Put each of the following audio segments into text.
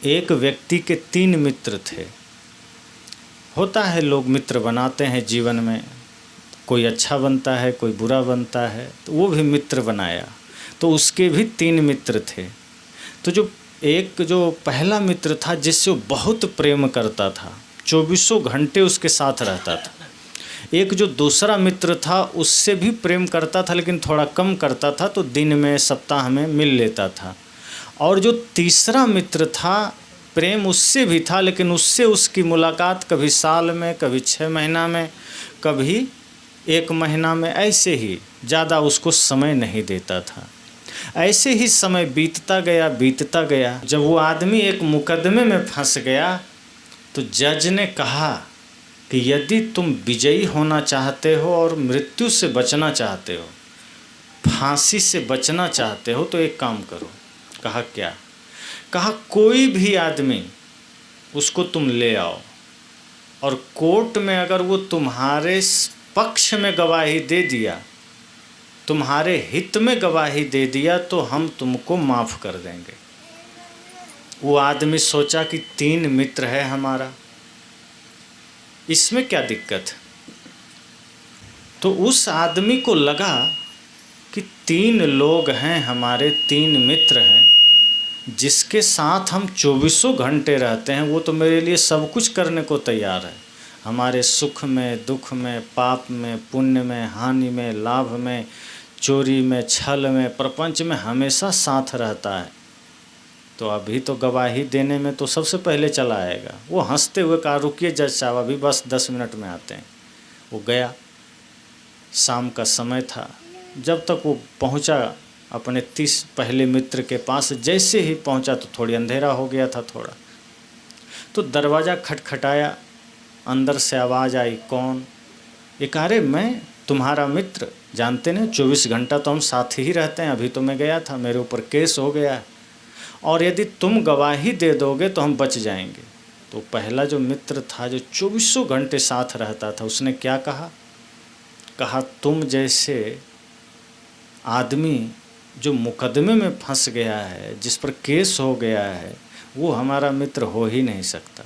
एक व्यक्ति के 3 मित्र थे। होता है लोग मित्र बनाते हैं जीवन में, कोई अच्छा बनता है कोई बुरा बनता है, तो वो भी मित्र बनाया। तो उसके भी 3 मित्र थे। तो जो पहला मित्र था जिससे वो बहुत प्रेम करता था, 24 घंटे उसके साथ रहता था। एक जो दूसरा मित्र था उससे भी प्रेम करता था लेकिन थोड़ा कम करता था, तो दिन में सप्ताह में मिल लेता था। और जो तीसरा मित्र था, प्रेम उससे भी था लेकिन उससे उसकी मुलाकात कभी साल में, कभी 6 महीना में, कभी 1 महीना में, ऐसे ही ज़्यादा उसको समय नहीं देता था। ऐसे ही समय बीतता गया। जब वो आदमी एक मुकदमे में फंस गया तो जज ने कहा कि यदि तुम विजयी होना चाहते हो और मृत्यु से बचना चाहते हो, फांसी से बचना चाहते हो, तो एक काम करो। कहा क्या? कहा कोई भी आदमी उसको तुम ले आओ और कोर्ट में अगर वो तुम्हारे पक्ष में गवाही दे दिया, तुम्हारे हित में गवाही दे दिया, तो हम तुमको माफ़ कर देंगे। वो आदमी सोचा कि 3 मित्र है हमारा, इसमें क्या दिक्कत। तो उस आदमी को लगा कि 3 लोग हैं हमारे, 3 मित्र हैं जिसके साथ हम 24 घंटे रहते हैं। वो तो मेरे लिए सब कुछ करने को तैयार है, हमारे सुख में, दुख में, पाप में, पुण्य में, हानि में, लाभ में, चोरी में, छल में, प्रपंच में हमेशा साथ रहता है। तो अभी तो गवाही देने में तो सबसे पहले चला आएगा। वो हंसते हुए कहा, रुकिए जज साहब, अभी बस 10 मिनट में आते हैं। वो गया। शाम का समय था। जब तक वो पहुंचा अपने 30 पहले मित्र के पास, जैसे ही पहुंचा तो थोड़ी अंधेरा हो गया था थोड़ा। तो दरवाज़ा खटखटाया, अंदर से आवाज़ आई, कौन? एक, अरे मैं तुम्हारा मित्र, जानते नहीं 24 घंटा तो हम साथ ही रहते हैं। अभी तो मैं गया था, मेरे ऊपर केस हो गया और यदि तुम गवाही दे दोगे तो हम बच जाएंगे। तो पहला जो मित्र था जो 24 घंटे साथ रहता था, उसने क्या कहा? कहा तुम जैसे आदमी जो मुकदमे में फंस गया है, जिस पर केस हो गया है, वो हमारा मित्र हो ही नहीं सकता।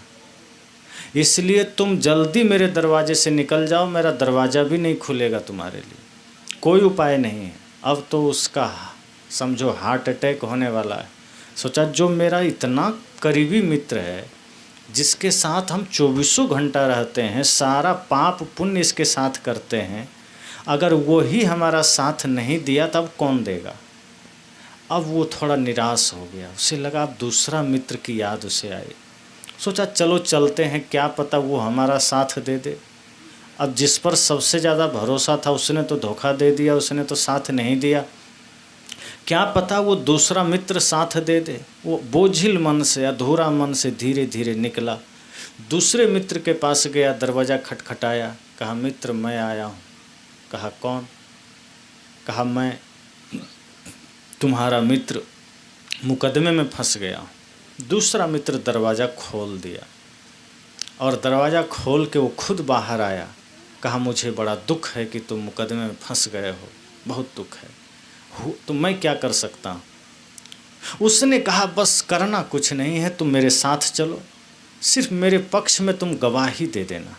इसलिए तुम जल्दी मेरे दरवाजे से निकल जाओ, मेरा दरवाज़ा भी नहीं खुलेगा तुम्हारे लिए, कोई उपाय नहीं है। अब तो उसका समझो हार्ट अटैक होने वाला है। सोचा जो मेरा इतना करीबी मित्र है, जिसके साथ हम 24 घंटा रहते हैं, सारा पाप पुण्य इसके साथ करते हैं, अगर वो ही हमारा साथ नहीं दिया तब कौन देगा। अब वो थोड़ा निराश हो गया। उसे लगा अब दूसरा मित्र की याद उसे आई। सोचा चलो चलते हैं, क्या पता वो हमारा साथ दे दे। अब जिस पर सबसे ज़्यादा भरोसा था उसने तो धोखा दे दिया, उसने तो साथ नहीं दिया। क्या पता वो दूसरा मित्र साथ दे दे। वो बोझिल मन से, अधूरा मन से धीरे धीरे निकला। दूसरे मित्र के पास गया, दरवाज़ा खटखटाया। कहा मित्र मैं आया हूँ। कहा कौन? कहा मैं तुम्हारा मित्र, मुकदमे में फंस गया हूँ। दूसरा मित्र दरवाज़ा खोल दिया और दरवाज़ा खोल के वो खुद बाहर आया। कहा मुझे बड़ा दुख है कि तुम मुकदमे में फंस गए हो, बहुत दुख है, तो मैं क्या कर सकता हूँ? उसने कहा बस करना कुछ नहीं है, तुम मेरे साथ चलो, सिर्फ मेरे पक्ष में तुम गवाही दे देना,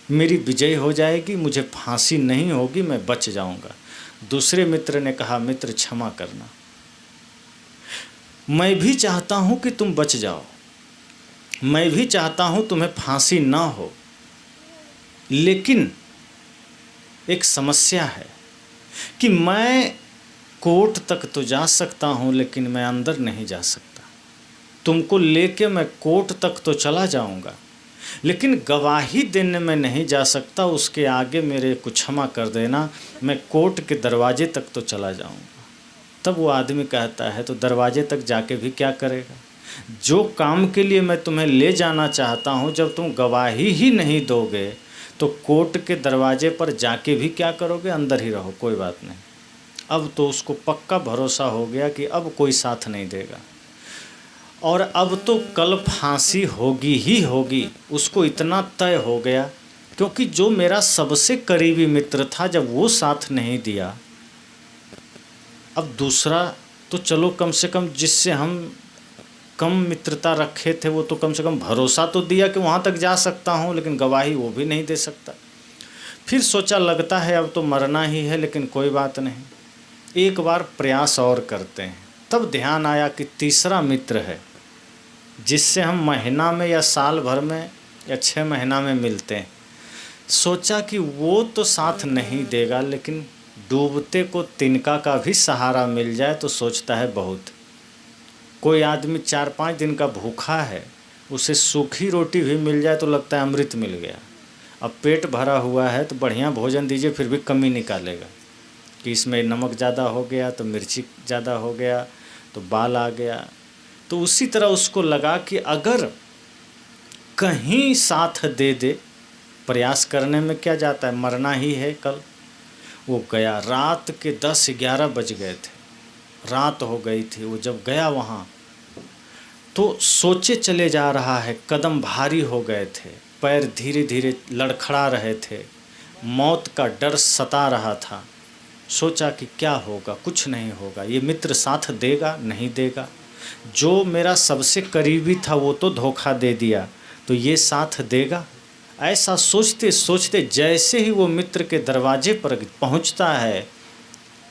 मेरी विजय हो जाएगी, मुझे फांसी नहीं होगी, मैं बच जाऊँगा। दूसरे मित्र ने कहा मित्र क्षमा करना, मैं भी चाहता हूँ कि तुम बच जाओ, मैं भी चाहता हूँ तुम्हें फांसी ना हो, लेकिन एक समस्या है कि मैं कोर्ट तक तो जा सकता हूँ लेकिन मैं अंदर नहीं जा सकता। तुमको लेके मैं कोर्ट तक तो चला जाऊँगा लेकिन गवाही देने में नहीं जा सकता। उसके आगे मेरे को क्षमा कर देना, मैं कोर्ट के दरवाजे तक तो चला जाऊँगा। तब वो आदमी कहता है तो दरवाजे तक जाके भी क्या करेगा? जो काम के लिए मैं तुम्हें ले जाना चाहता हूँ, जब तुम गवाही ही नहीं दोगे तो कोर्ट के दरवाजे पर जाके भी क्या करोगे? अंदर ही रहो, कोई बात नहीं। अब तो उसको पक्का भरोसा हो गया कि अब कोई साथ नहीं देगा और अब तो कल फांसी होगी ही होगी। उसको इतना तय हो गया, क्योंकि जो मेरा सबसे करीबी मित्र था, जब वो साथ नहीं दिया, अब दूसरा तो चलो कम से कम जिससे हम कम मित्रता रखे थे, वो तो कम से कम भरोसा तो दिया कि वहाँ तक जा सकता हूँ, लेकिन गवाही वो भी नहीं दे सकता। फिर सोचा लगता है अब तो मरना ही है, लेकिन कोई बात नहीं, एक बार प्रयास और करते हैं। तब ध्यान आया कि तीसरा मित्र है जिससे हम महीना में या साल भर में या 6 महीना में मिलते हैं। सोचा कि वो तो साथ नहीं देगा, लेकिन डूबते को तिनका का भी सहारा मिल जाए तो सोचता है बहुत। कोई आदमी 4-5 दिन का भूखा है, उसे सूखी रोटी भी मिल जाए तो लगता है अमृत मिल गया। अब पेट भरा हुआ है तो बढ़िया भोजन दीजिए फिर भी कमी निकालेगा कि इसमें नमक ज़्यादा हो गया तो मिर्ची ज़्यादा हो गया तो बाल आ गया। तो उसी तरह उसको लगा कि अगर कहीं साथ दे दे, प्रयास करने में क्या जाता है, मरना ही है कल। वो गया, रात के 10-11 बज गए थे, रात हो गई थी। वो जब गया वहाँ तो सोचे चले जा रहा है, कदम भारी हो गए थे, पैर धीरे धीरे लड़खड़ा रहे थे, मौत का डर सता रहा था। सोचा कि क्या होगा, कुछ नहीं होगा, ये मित्र साथ देगा नहीं देगा, जो मेरा सबसे करीबी था वो तो धोखा दे दिया, तो ये साथ देगा। ऐसा सोचते सोचते जैसे ही वो मित्र के दरवाजे पर पहुंचता है,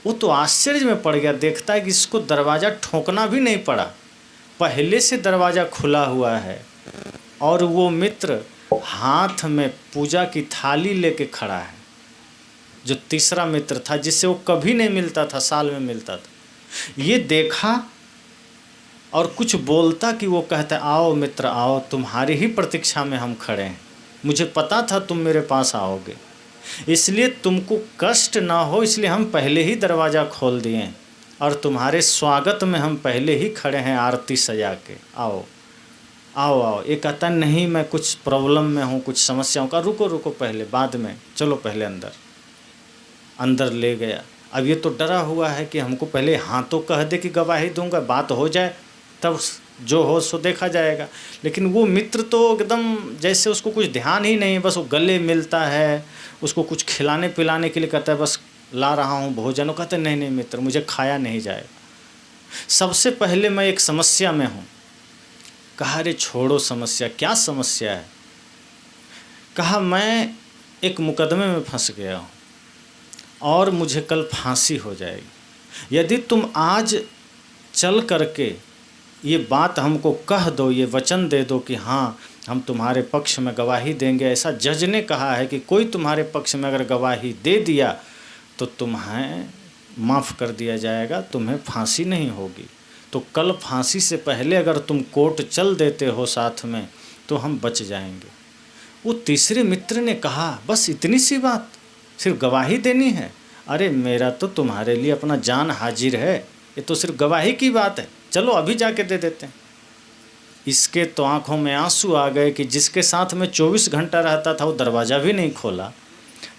वो तो आश्चर्य में पड़ गया। देखता है कि इसको दरवाज़ा ठोकना भी नहीं पड़ा, पहले से दरवाज़ा खुला हुआ है और वो मित्र हाथ में पूजा की थाली लेके खड़ा है। जो तीसरा मित्र था जिससे वो कभी नहीं मिलता था, साल में मिलता था, ये देखा और कुछ बोलता कि वो कहता है आओ मित्र आओ, तुम्हारी ही प्रतीक्षा में हम खड़े हैं, मुझे पता था तुम मेरे पास आओगे, इसलिए तुमको कष्ट ना हो इसलिए हम पहले ही दरवाज़ा खोल दिए और तुम्हारे स्वागत में हम पहले ही खड़े हैं आरती सजा के, आओ आओ आओ। ये कहता नहीं मैं कुछ प्रॉब्लम में हूँ, कुछ समस्याओं का, रुको रुको पहले, बाद में, चलो पहले अंदर। अंदर ले गया। अब ये तो डरा हुआ है कि हमको पहले हाँ तो कह दे कि गवाही दूंगा, बात हो जाए तब जो हो सो देखा जाएगा। लेकिन वो मित्र तो एकदम जैसे उसको कुछ ध्यान ही नहीं, बस वो गले मिलता है, उसको कुछ खिलाने पिलाने के लिए कहता है बस ला रहा हूँ भोजन। वो कहते नहीं नहीं मित्र मुझे खाया नहीं जाएगा, सबसे पहले मैं एक समस्या में हूँ। कहा अरे छोड़ो समस्या, क्या समस्या है? कहा मैं एक मुकदमे में फंस गया हूँ और मुझे कल फांसी हो जाएगी, यदि तुम आज चल करके ये बात हमको कह दो, ये वचन दे दो कि हाँ हम तुम्हारे पक्ष में गवाही देंगे, ऐसा जज ने कहा है कि कोई तुम्हारे पक्ष में अगर गवाही दे दिया तो तुम्हें माफ़ कर दिया जाएगा, तुम्हें फांसी नहीं होगी। तो कल फांसी से पहले अगर तुम कोर्ट चल देते हो साथ में तो हम बच जाएंगे। वो तीसरे मित्र ने कहा बस इतनी सी बात, सिर्फ गवाही देनी है? अरे मेरा तो तुम्हारे लिए अपना जान हाजिर है, ये तो सिर्फ गवाही की बात है, चलो अभी जाके दे देते हैं। इसके तो आंखों में आंसू आ गए कि जिसके साथ में 24 घंटा रहता था वो दरवाज़ा भी नहीं खोला,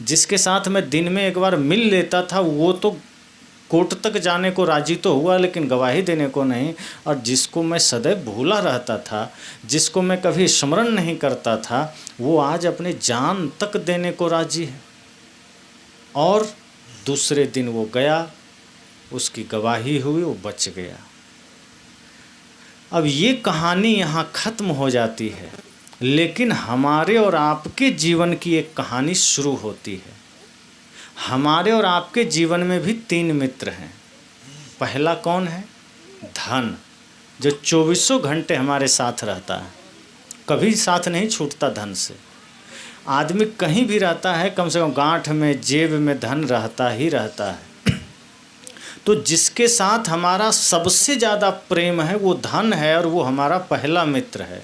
जिसके साथ में दिन में एक बार मिल लेता था वो तो कोर्ट तक जाने को राजी तो हुआ लेकिन गवाही देने को नहीं, और जिसको मैं सदैव भूला रहता था, जिसको मैं कभी स्मरण नहीं करता था, वो आज अपने जान तक देने को राजी है। और दूसरे दिन वो गया, उसकी गवाही हुई, वो बच गया। अब ये कहानी यहाँ ख़त्म हो जाती है, लेकिन हमारे और आपके जीवन की एक कहानी शुरू होती है। हमारे और आपके जीवन में भी 3 मित्र हैं। पहला कौन है? धन, जो 24 घंटे हमारे साथ रहता है, कभी साथ नहीं छूटता धन से। आदमी कहीं भी रहता है कम से कम गांठ में जेब में धन रहता ही रहता है। तो जिसके साथ हमारा सबसे ज़्यादा प्रेम है वो धन है और वो हमारा पहला मित्र है।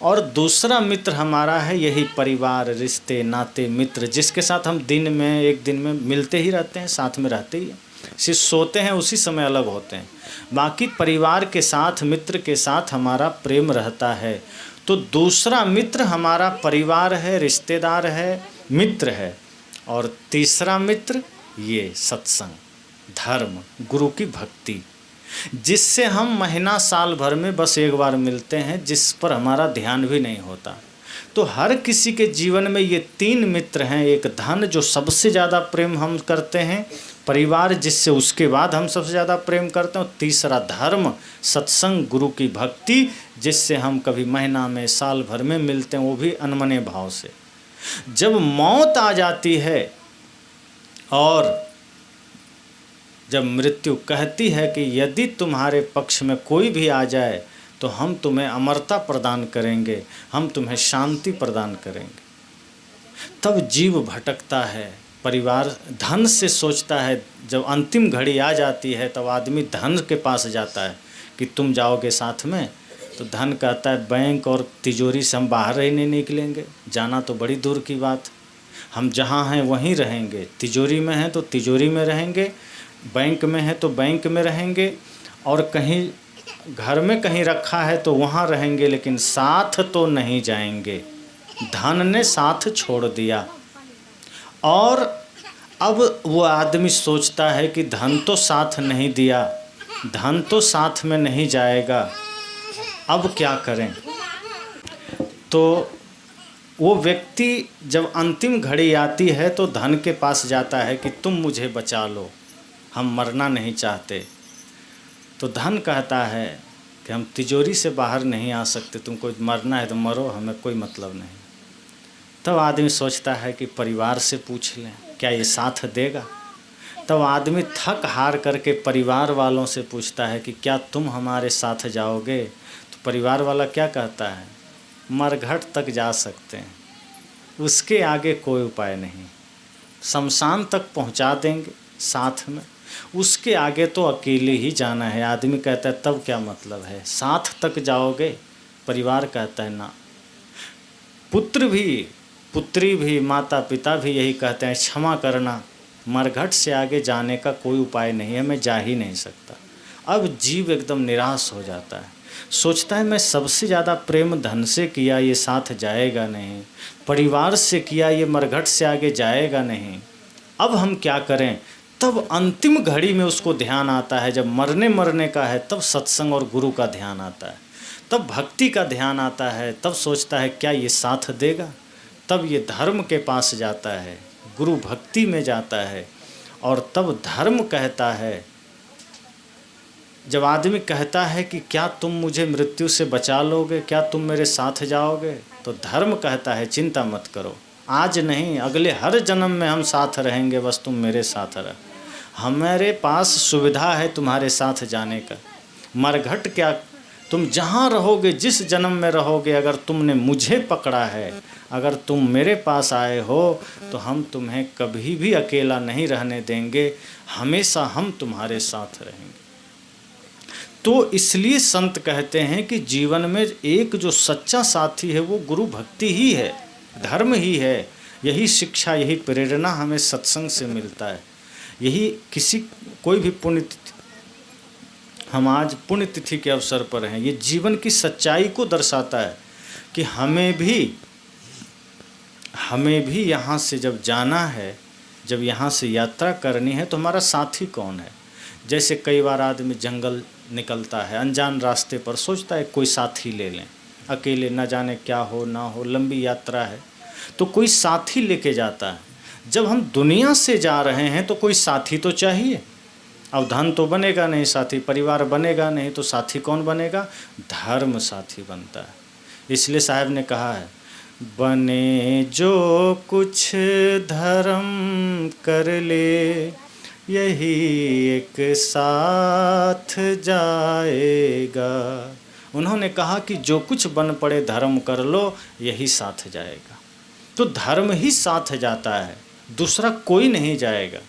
और दूसरा मित्र हमारा है यही परिवार, रिश्ते नाते, मित्र, जिसके साथ हम दिन में एक दिन में मिलते ही रहते हैं, साथ में रहते ही हैं, सिर्फ सोते हैं उसी समय अलग होते हैं। बाकी परिवार के साथ, मित्र के साथ हमारा प्रेम रहता है। तो दूसरा मित्र हमारा परिवार है, रिश्तेदार है, मित्र है। और तीसरा मित्र ये सत्संग, धर्म, गुरु की भक्ति, जिससे हम महीना साल भर में बस एक बार मिलते हैं, जिस पर हमारा ध्यान भी नहीं होता। तो हर किसी के जीवन में ये 3 मित्र हैं। एक धन जो सबसे ज़्यादा प्रेम हम करते हैं, परिवार जिससे उसके बाद हम सबसे ज़्यादा प्रेम करते हैं, और तीसरा धर्म, सत्संग, गुरु की भक्ति, जिससे हम कभी महीना में, साल भर में मिलते हैं, वो भी अनमने भाव से। जब मौत आ जाती है और जब मृत्यु कहती है कि यदि तुम्हारे पक्ष में कोई भी आ जाए तो हम तुम्हें अमरता प्रदान करेंगे, हम तुम्हें शांति प्रदान करेंगे, तब जीव भटकता है। परिवार धन से सोचता है, जब अंतिम घड़ी आ जाती है तब आदमी धन के पास जाता है कि तुम जाओगे साथ में, तो धन कहता है बैंक और तिजोरी से हम बाहर ही नहीं निकलेंगे, जाना तो बड़ी दूर की बात, हम जहाँ हैं वहीं रहेंगे, तिजोरी में हैं तो तिजोरी में रहेंगे, बैंक में है तो बैंक में रहेंगे, और कहीं घर में कहीं रखा है तो वहाँ रहेंगे, लेकिन साथ तो नहीं जाएंगे। धन ने साथ छोड़ दिया। और अब वो आदमी सोचता है कि धन तो साथ नहीं दिया, धन तो साथ में नहीं जाएगा, अब क्या करें। तो वो व्यक्ति जब अंतिम घड़ी आती है तो धन के पास जाता है कि तुम मुझे बचा लो, हम मरना नहीं चाहते। तो धन कहता है कि हम तिजोरी से बाहर नहीं आ सकते, तुमको मरना है तो मरो, हमें कोई मतलब नहीं। तब आदमी सोचता है कि परिवार से पूछ लें क्या ये साथ देगा। तब आदमी थक हार करके परिवार वालों से पूछता है कि क्या तुम हमारे साथ जाओगे। तो परिवार वाला क्या कहता है, मरघट तक जा सकते हैं, उसके आगे कोई उपाय नहीं, शमशान तक पहुंचा देंगे साथ में, उसके आगे तो अकेले ही जाना है। आदमी कहता है तब क्या मतलब है, साथ तक जाओगे। परिवार कहता है ना। पुत्र भी, पुत्री भी, माता पिता भी यही कहते हैं, क्षमा करना, मरघट से आगे जाने का कोई उपाय नहीं है, मैं जा ही नहीं सकता। अब जीव एकदम निराश हो जाता है, सोचता है मैं सबसे ज़्यादा प्रेम धन से किया, ये साथ जाएगा नहीं, परिवार से किया, ये मरघट से आगे जाएगा नहीं, अब हम क्या करें। तब अंतिम घड़ी में उसको ध्यान आता है, जब मरने का है तब सत्संग और गुरु का ध्यान आता है, तब भक्ति का ध्यान आता है, तब सोचता है क्या ये साथ देगा। तब ये धर्म के पास जाता है, गुरु भक्ति में जाता है, और तब धर्म कहता है, जब आदमी कहता है कि क्या तुम मुझे मृत्यु से बचा लोगे, क्या तुम मेरे साथ जाओगे, तो धर्म कहता है चिंता मत करो, आज नहीं अगले हर जन्म में हम साथ रहेंगे, बस तुम मेरे साथ रह, हमारे पास सुविधा है तुम्हारे साथ जाने का। मरघट क्या, तुम जहाँ रहोगे, जिस जन्म में रहोगे, अगर तुमने मुझे पकड़ा है, अगर तुम मेरे पास आए हो, तो हम तुम्हें कभी भी अकेला नहीं रहने देंगे, हमेशा हम तुम्हारे साथ रहेंगे। तो इसलिए संत कहते हैं कि जीवन में एक जो सच्चा साथी है वो गुरु भक्ति ही है, धर्म ही है। यही शिक्षा, यही प्रेरणा हमें सत्संग से मिलता है। यही किसी कोई भी पुण्यतिथि, हम आज पुण्यतिथि के अवसर पर हैं, ये जीवन की सच्चाई को दर्शाता है कि हमें भी यहाँ से जब जाना है, जब यहाँ से यात्रा करनी है, तो हमारा साथी कौन है। जैसे कई बार आदमी जंगल निकलता है, अनजान रास्ते पर, सोचता है कोई साथी ले लें, अकेले न जाने क्या हो ना हो, लंबी यात्रा है, तो कोई साथी लेके जाता है। जब हम दुनिया से जा रहे हैं तो कोई साथी तो चाहिए। अब धन तो बनेगा नहीं साथी, परिवार बनेगा नहीं, तो साथी कौन बनेगा, धर्म साथी बनता है। इसलिए साहब ने कहा है, बने जो कुछ धर्म कर ले, यही एक साथ जाएगा। उन्होंने कहा कि जो कुछ बन पड़े धर्म कर लो, यही साथ जाएगा। तो धर्म ही साथ जाता है, दूसरा कोई नहीं जाएगा।